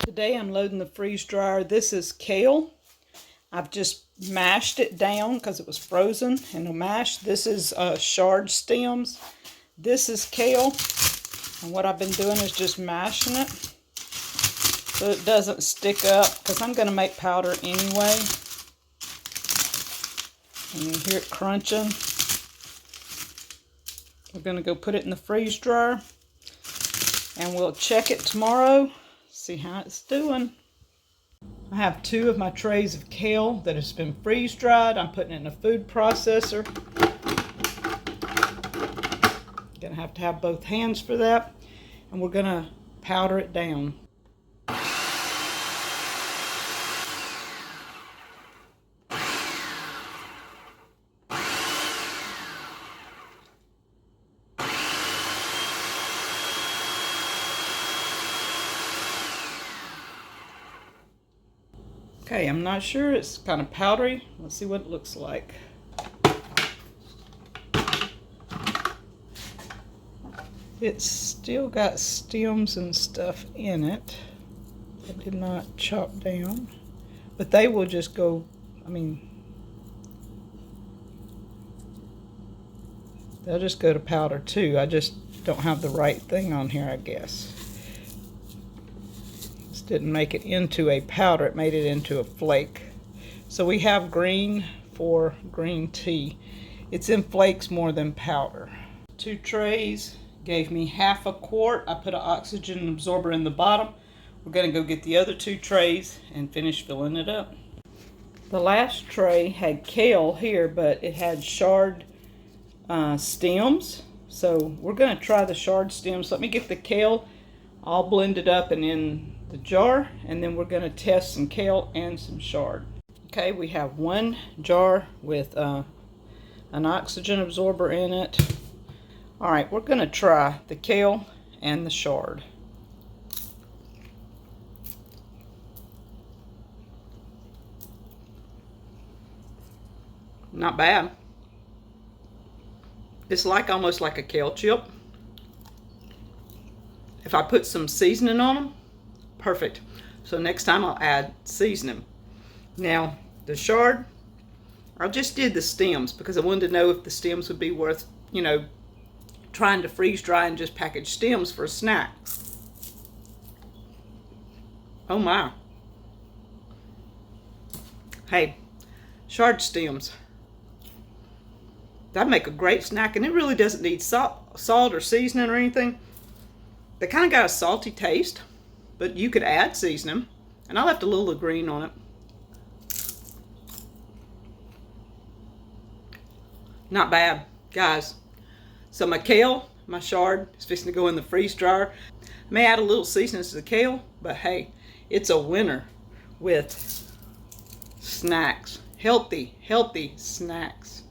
Today I'm loading the freeze dryer. This is kale. I've just mashed it down because it was frozen in a mash. This is chard stems. This is kale. And what I've been doing is just mashing it so it doesn't stick up, because I'm going to make powder anyway. And you hear it crunching. We're going to go put it in the freeze dryer. And we'll check it tomorrow. See how it's doing. I have 2 of my trays of kale that has been freeze dried. I'm putting it in a food processor. Gonna have to have both hands for that. And we're gonna powder it down. Okay, I'm not sure. It's kind of powdery. Let's see what it looks like. It's still got stems and stuff in it. I did not chop down. But they will just go, they'll just go to powder too. I just don't have the right thing on here, I guess. Didn't make it into a powder, it made it into a flake. So we have green for green tea. It's in flakes more than powder. 2 trays gave me half a quart. I put an oxygen absorber in the bottom. We're gonna go get the other 2 trays and finish filling it up. The last tray had kale here, but it had chard stems. So we're gonna try the chard stems. Let me get the kale all blended up and in the jar, and then we're going to test some kale and some chard. Okay, we have 1 jar with an oxygen absorber in it. All right, we're going to try the kale and the chard. Not bad. It's like almost like a kale chip. If I put some seasoning on them, perfect. So next time I'll add seasoning. Now the chard, I just did the stems because I wanted to know if the stems would be worth, trying to freeze dry and just package stems for a snack. Oh my. Hey, chard stems. That'd make a great snack, and it really doesn't need salt or seasoning or anything. They kind of got a salty taste, but you could add seasoning, and I left a little of green on it. Not bad, guys. So my kale, my chard is fixing to go in the freeze dryer. I may add a little seasoning to the kale, but hey, it's a winner with snacks. Healthy snacks.